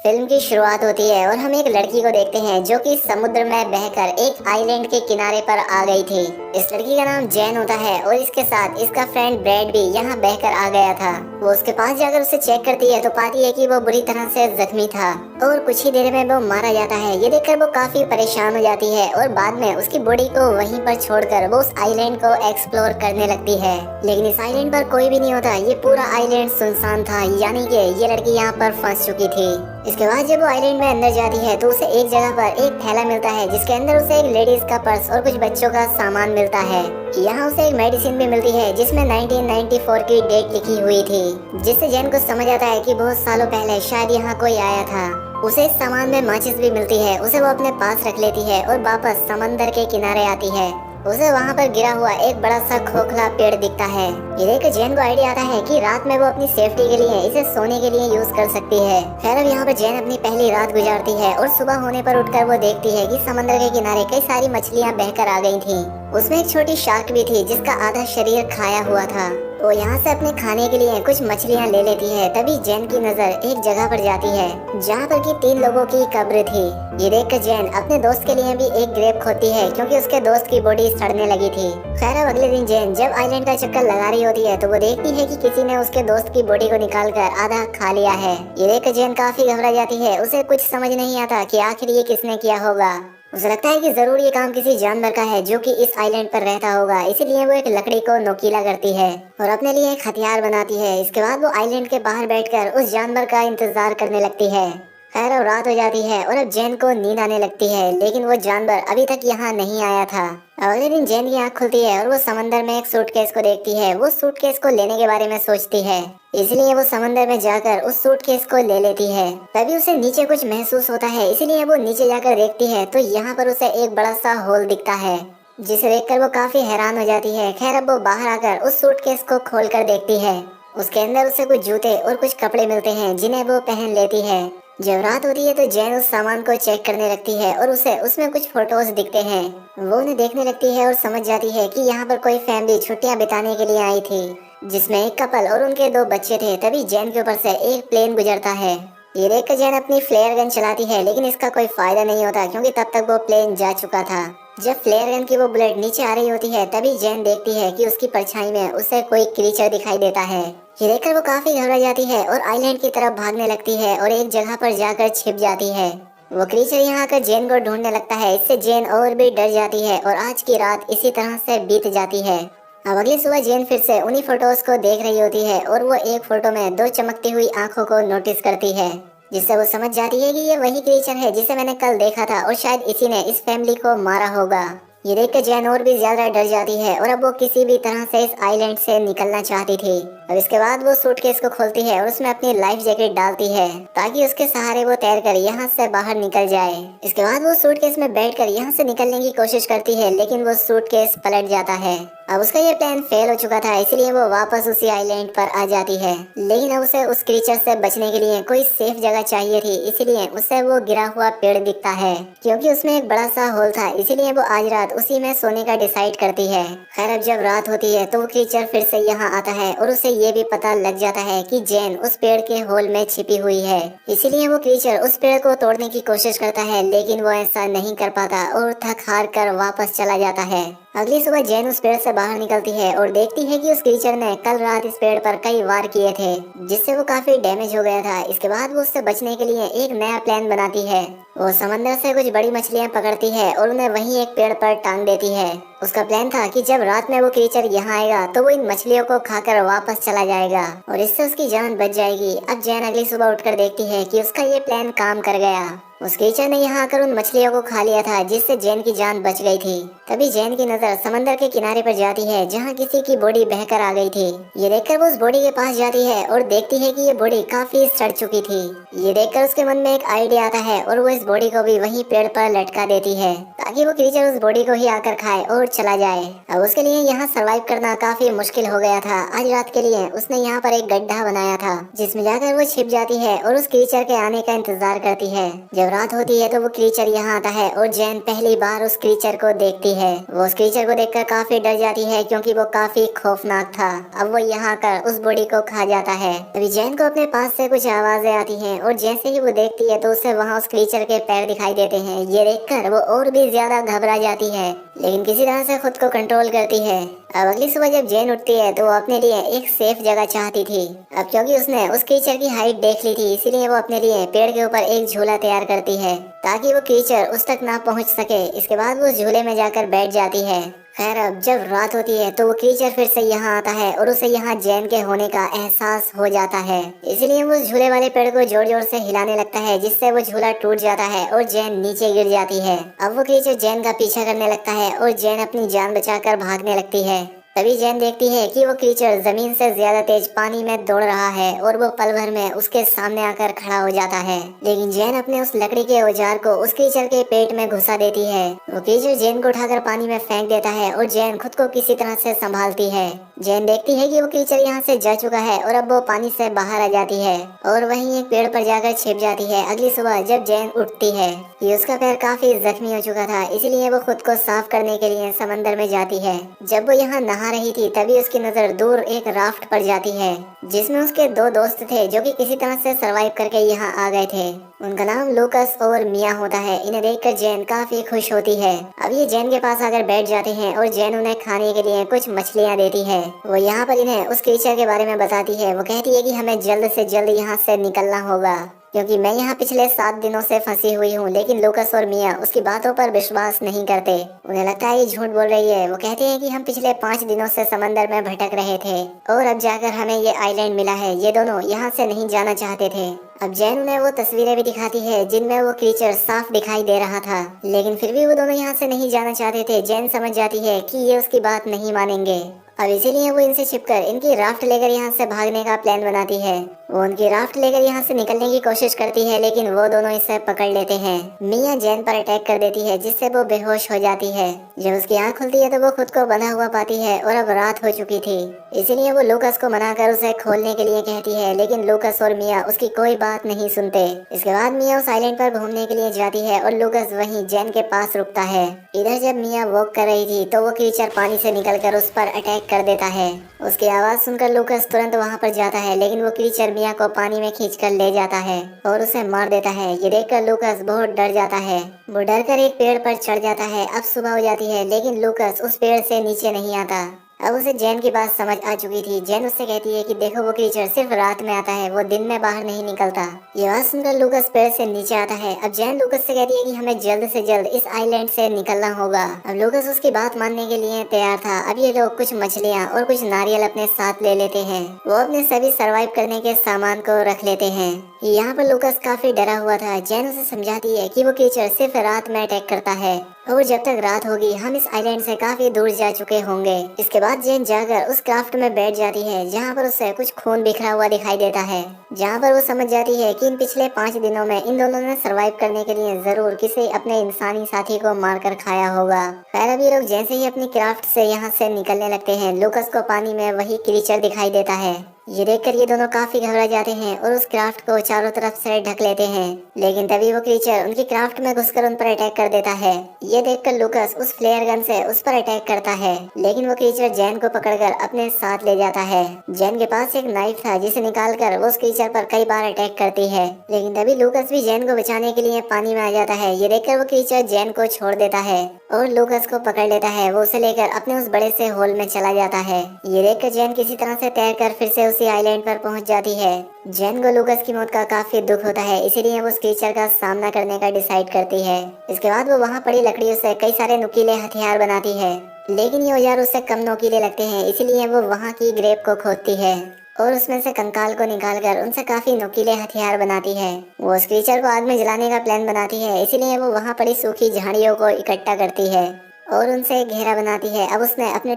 Film की शुरुआत होती है और हम एक लड़की को देखते हैं जो कि समुद्र में बहकर एक आइलैंड के किनारे पर आ गई थी। इस लड़की का नाम जैन होता है और इसके साथ इसका फ्रेंड ब्रैड भी यहाँ बहकर आ गया था। वो उसके पास जाकर उसे चेक करती है तो पाती है कि वो बुरी तरह से जख्मी था और कुछ ही देर में वो मारा जाता है। ये देखकर वो काफी परेशान हो जाती है और बाद में उसकी बॉडी को वहीं पर छोड़कर वो उस आइलैंड को एक्सप्लोर करने लगती है। लेकिन इस आइलैंड पर कोई भी नहीं होता। ये पूरा आइलैंड सुनसान था, यानी कि ये लड़की यहाँ पर फंस चुकी थी। इसके बाद जब वो आइलैंड में अंदर जाती है तो उसे एक जगह पर एक थैला मिलता है जिसके अंदर उसे एक लेडीज का पर्स और कुछ बच्चों का सामान मिलता है। यहाँ उसे एक मेडिसिन भी मिलती है जिसमें 1994 की डेट लिखी हुई थी, जिससे जैन को समझ आता है कि बहुत सालों पहले शायद यहाँ कोई आया था। उसे इस सामान में माचिस भी मिलती है। उसे वो अपने पास रख लेती है और वापस समंदर के किनारे आती है। उसे वहाँ पर गिरा हुआ एक बड़ा सा खोखला पेड़ दिखता है। ये देख जैन को आइडिया आता है कि रात में वो अपनी सेफ्टी के लिए इसे सोने के लिए यूज कर सकती है। खैर अब यहाँ पर जैन अपनी पहली रात गुजारती है और सुबह होने पर उठकर वो देखती है कि समंदर के किनारे कई सारी मछलियाँ बहकर आ गई थी। उसमें एक छोटी शार्क भी थी जिसका आधा शरीर खाया हुआ था। वो यहाँ से अपने खाने के लिए कुछ मछलियाँ ले लेती है। तभी जैन की नजर एक जगह पर जाती है जहाँ पर कि 3 लोगों की कब्र थी। ये देखकर जैन अपने दोस्त के लिए भी एक ग्रेव खोदती है क्योंकि उसके दोस्त की बॉडी सड़ने लगी थी। खैर अब अगले दिन जैन जब आइलैंड का चक्कर लगा रही होती है तो वो देखती है कि किसी ने उसके दोस्त की बॉडी को निकालकर आधा खा लिया है। ये देखकर जैन काफी घबरा जाती है। उसे कुछ समझ नहीं आता कि आखिर ये किसने किया होगा। उसे लगता है कि जरूर ये काम किसी जानवर का है जो कि इस आइलैंड पर रहता होगा, इसीलिए वो एक लकड़ी को नोकीला करती है और अपने लिए एक हथियार बनाती है। इसके बाद वो आइलैंड के बाहर बैठकर उस जानवर का इंतजार करने लगती है। खैर अब रात हो जाती है और अब जैन को नींद आने लगती है, लेकिन वो जानवर अभी तक यहाँ नहीं आया था। अगले दिन जैन की आँख खुलती है और वो समंदर में एक सूटकेस को देखती है। वो सूटकेस को लेने के बारे में सोचती है, इसलिए वो समंदर में जाकर उस सूटकेस को ले लेती है। तभी उसे नीचे कुछ महसूस होता है, इसीलिए वो नीचे जाकर देखती है तो यहाँ पर उसे एक बड़ा सा होल दिखता है, जिसे देखकर वो काफी हैरान हो जाती है। खैर अब वो बाहर आकर उस सूटकेस को खोलकर देखती है। उसके अंदर उसे कुछ जूते और कुछ कपड़े मिलते हैं जिन्हें वो पहन लेती है। जब रात होती है तो जैन उस सामान को चेक करने लगती है और उसे उसमें कुछ फोटोज दिखते हैं। वो उन्हें देखने लगती है और समझ जाती है कि यहाँ पर कोई फैमिली छुट्टियाँ बिताने के लिए आई थी, जिसमें एक कपल और उनके 2 बच्चे थे। तभी जैन के ऊपर से एक प्लेन गुजरता है। ये देखकर जैन अपनी फ्लेयर गन चलाती है, लेकिन इसका कोई फायदा नहीं होता क्योंकि तब तक वो प्लेन जा चुका था। जब फ्लेयर गन की वो बुलेट नीचे आ रही होती है तभी जैन देखती है कि उसकी परछाई में उसे कोई क्रीचर दिखाई देता है। ये देखकर वो काफी घबरा जाती है और आइलैंड की तरफ भागने लगती है और एक जगह पर जाकर छिप जाती है। वो क्रीचर यहाँ आकर जैन को ढूंढने लगता है। इससे जैन और भी डर जाती है और आज की रात इसी तरह से बीत जाती है। अब अगली सुबह जैन फिर से उन्हीं फोटोज को देख रही होती है और वो एक फोटो में 2 चमकती हुई आंखों को नोटिस करती है, जिससे वो समझ जाती है कि ये वही क्रीचर है जिसे मैंने कल देखा था और शायद इसी ने इस फैमिली को मारा होगा। ये देखकर जैन और भी ज्यादा डर जाती है और अब वो किसी भी तरह से इस आइलैंड से निकलना चाहती थी। अब इसके बाद वो सूटकेस को खोलती है और उसमें अपनी लाइफ जैकेट डालती है ताकि उसके सहारे वो तैरकर यहाँ से बाहर निकल जाए। इसके बाद वो सूटकेस में बैठकर यहाँ से निकलने की कोशिश करती है, लेकिन वो सूटकेस पलट जाता है। अब उसका ये प्लान फेल हो चुका था, इसलिए वो वापस उसी आइलैंड पर आ जाती है। लेकिन अब उसे उस क्रीचर से बचने के लिए कोई सेफ जगह चाहिए थी, इसीलिए उसे वो गिरा हुआ पेड़ दिखता है। क्योंकि उसमें एक बड़ा सा होल था, इसीलिए वो आज रात उसी में सोने का डिसाइड करती है। खैर अब जब रात होती है तो वो क्रीचर फिर से यहाँ आता है और उसे ये भी पता लग जाता है कि जैन उस पेड़ के होल में छिपी हुई है। इसीलिए वो क्रीचर उस पेड़ को तोड़ने की कोशिश करता है, लेकिन वो ऐसा नहीं कर पाता और थक हार कर वापस चला जाता है। अगली सुबह जैन उस पेड़ से बाहर निकलती है और देखती है कि उस क्रीचर ने कल रात इस पेड़ पर कई वार किए थे, जिससे वो काफी डैमेज हो गया था। इसके बाद वो उससे बचने के लिए एक नया प्लान बनाती है। वो समंदर से कुछ बड़ी मछलियाँ पकड़ती है और उन्हें वहीं एक पेड़ पर टांग देती है। उसका प्लान था कि जब रात में वो क्रीचर यहाँ आएगा तो वो इन मछलियों को खाकर वापस चला जाएगा और इससे उसकी जान बच जाएगी। अब जैन अगली सुबह उठकर देखती है कि उसका ये प्लान काम कर गया। उस क्रीचर ने यहाँ आकर उन मछलियों को खा लिया था, जिससे जैन की जान बच गई थी। तभी जैन की नजर समंदर के किनारे पर जाती है जहाँ किसी की बॉडी बहकर आ गई थी। ये देखकर वो उस बॉडी के पास जाती है और देखती है कि ये बॉडी काफी सड़ चुकी थी। ये देखकर उसके मन में एक आइडिया आता है और वो इस बॉडी को भी वहीं पेड़ पर लटका देती है ताकि वो क्रीचर उस बॉडी को ही आकर खाए और चला जाए। अब उसके लिए यहाँ सरवाइव करना काफी मुश्किल हो गया था। आज रात के लिए उसने यहाँ पर एक गड्ढा बनाया था जिसमें जाकर वो छिप जाती है और उस क्रीचर के आने का इंतजार करती है। जब रात होती है तो वो क्रीचर यहाँ आता है और जैन पहली बार उस क्रीचर को देखती है। वो उस क्रीचर को देखकर काफी डर जाती है क्योंकि वो काफी खौफनाक था। अब वो यहाँ कर उस बॉडी को खा जाता है। तभी जैन को अपने पास से कुछ आवाजें आती हैं और जैसे ही वो देखती है तो उसे वहाँ उस क्रीचर के पैर दिखाई देते हैं। ये देखकर वो और भी ज्यादा घबरा जाती है, लेकिन किसी तरह से खुद को कंट्रोल करती है। अब अगली सुबह जब जैन उठती है तो वो अपने लिए एक सेफ जगह चाहती थी। अब क्योंकि उसने उस क्रीचर की हाइट देख ली थी, इसीलिए वो अपने लिए पेड़ के ऊपर एक झूला तैयार करती है ताकि वो क्रीचर उस तक ना पहुंच सके। इसके बाद वो झूले में जाकर बैठ जाती है। खैर अब जब रात होती है तो वो क्रीचर फिर से यहाँ आता है और उसे यहाँ जैन के होने का एहसास हो जाता है। इसलिए वो झूले वाले पेड़ को जोर जोर से हिलाने लगता है, जिससे वो झूला टूट जाता है और जैन नीचे गिर जाती है। अब वो क्रीचर जैन का पीछा करने लगता है और जैन अपनी जान बचाकर भागने लगती है। तभी जैन देखती है कि वो क्रीचर जमीन से ज्यादा तेज पानी में दौड़ रहा है और वो पल भर में उसके सामने आकर खड़ा हो जाता है। लेकिन जैन अपने उस लकड़ी के औजार को उस क्रीचर के पेट में घुसा देती है। वो क्रीचर जैन को उठाकर पानी में फेंक देता है और जैन खुद को किसी तरह से संभालती है। जैन देखती है कि वो क्रीचर यहाँ से जा चुका है और अब वो पानी से बाहर आ जाती है और वहीं एक पेड़ पर जाकर छिप जाती है। अगली सुबह जब जैन उठती है कि उसका पैर काफी जख्मी हो चुका था, इसलिए वो खुद को साफ करने के लिए समंदर में जाती है। जब वो यहाँ नहा रही थी तभी उसकी नजर दूर एक राफ्ट पर जाती है जिसमें उसके दो दोस्त थे जो कि किसी तरह से सरवाइव करके यहाँ आ गए थे। उनका नाम लूकस और मिया होता है। इन्हें देखकर जैन काफी खुश होती है। अब ये जैन के पास आकर बैठ जाते हैं और जैन उन्हें खाने के लिए कुछ मछलियाँ देती है। वो यहाँ पर इन्हें उस क्रीचर के बारे में बताती है। वो कहती है कि हमें जल्द से जल्द यहाँ से निकलना होगा क्योंकि मैं यहाँ पिछले 7 दिनों से फंसी हुई हूँ, लेकिन लूकस और मिया उसकी बातों पर विश्वास नहीं करते। उन्हें लगता है ये झूठ बोल रही है। वो कहते हैं कि हम पिछले 5 दिनों से समंदर में भटक रहे थे और अब जाकर हमें ये आइलैंड मिला है। ये दोनों यहाँ से नहीं जाना चाहते थे। अब जैन उन्हें वो तस्वीरें भी दिखाती है जिनमें वो क्रीचर साफ दिखाई दे रहा था, लेकिन फिर भी वो दोनों यहाँ से नहीं जाना चाहते थे। जैन समझ जाती है कि ये उसकी बात नहीं मानेंगे। अब इसीलिए वो इनसे छिपकर इनकी राफ्ट लेकर यहाँ से भागने का प्लान बनाती है। वो उनकी राफ्ट लेकर यहाँ से निकलने की कोशिश करती है, लेकिन वो दोनों इसे पकड़ लेते हैं। मिया जैन पर अटैक कर देती है जिससे वो बेहोश हो जाती है। जब उसकी आंख खुलती है तो वो खुद को बंधा हुआ पाती है और अब रात हो चुकी थी, इसीलिए वो लूकस को मनाकर उसे खोलने के लिए कहती है, लेकिन लूकस और मिया उसकी कोई बात नहीं सुनते। इसके बाद मिया उस आइलैंड पर घूमने के लिए जाती है और लूकस वहीं जैन के पास रुकता है। इधर जब मिया वॉक कर रही थी तो वो क्रीचर पानी से निकलकर उस पर अटैक कर देता है। उसकी आवाज सुनकर लूकस तुरंत वहां पर जाता है, लेकिन वो क्रीचर मिया को पानी में खींचकर ले जाता है और उसे मार देता है। ये देखकर लूकस बहुत डर जाता है। वो डर कर एक पेड़ पर चढ़ जाता है। अब सुबह हो जाती है, लेकिन लूकस उस पेड़ से नीचे नहीं आता। अब उसे जैन की बात समझ आ चुकी थी। जैन उससे कहती है कि देखो वो क्रीचर सिर्फ रात में आता है, वो दिन में बाहर नहीं निकलता। ये बात सुनकर लूकस पेड़ से नीचे आता है। अब जैन लूकस से कहती है कि हमें जल्द से जल्द इस आइलैंड से निकलना होगा। अब लूकस उसकी बात मानने के लिए तैयार था। अब ये लोग कुछ मछलियाँ और कुछ नारियल अपने साथ ले लेते हैं। वो अपने सभी सर्वाइव करने के सामान को रख लेते हैं। यहाँ पर लूकस काफी डरा हुआ था। जैन उसे समझाती है कि वो क्रीचर सिर्फ रात में अटैक करता है और जब तक रात होगी हम इस आइलैंड से काफी दूर जा चुके होंगे। इसके बाद जैन जाकर उस क्राफ्ट में बैठ जाती है जहाँ पर उसे कुछ खून बिखरा हुआ दिखाई देता है, जहाँ पर वो समझ जाती है कि इन पिछले 5 दिनों में इन दोनों ने सरवाइव करने के लिए जरूर किसी अपने इंसानी साथी को मारकर खाया होगा। खैर अब ये लोग जैसे ही अपनी क्राफ्ट से यहाँ से निकलने लगते हैं, लूकस को पानी में वही क्रीचर दिखाई देता है। ये देखकर ये दोनों काफी घबरा जाते हैं और उस क्राफ्ट को चारों तरफ से ढक लेते हैं, लेकिन तभी वो क्रीचर उनकी क्राफ्ट में घुसकर उन पर अटैक कर देता है। ये देखकर लूकस उस फ्लेयर गन से उस पर अटैक करता है, लेकिन वो क्रीचर जैन को पकड़कर अपने साथ ले जाता है। जैन के पास एक नाइफ था जिसे निकालकर वो उस क्रीचर पर कई बार अटैक करती है, लेकिन तभी लूकस भी जैन को बचाने के लिए पानी में आ जाता है। ये देखकर वो क्रीचर जैन को छोड़ देता है और लूकस को पकड़ लेता है। वो उसे लेकर अपने उस बड़े से होल में चला जाता है। ये देखकर जैन किसी तरह से तैरकर फिर से उसी आइलैंड पर पहुंच जाती है। जैन को लूकस की मौत का काफी दुख होता है, इसीलिए वो उस क्रीचर का सामना करने का डिसाइड करती है। इसके बाद वो वहाँ पड़ी लकड़ियों से कई सारे नुकीले हथियार बनाती है, लेकिन ये औजार उससे कम नुकीले लगते हैं, इसीलिए वो वहाँ की ग्रेप को खोदती है और उसमें से कंकाल को निकालकर उनसे काफी नुकीले हथियार बनाती है। वो उस क्रीचर को आग में जलाने का प्लान बनाती है, इसीलिए वो वहाँ पड़ी सूखी झाड़ियों को इकट्ठा करती है और उनसे घेरा बनाती है। अब उसने अपने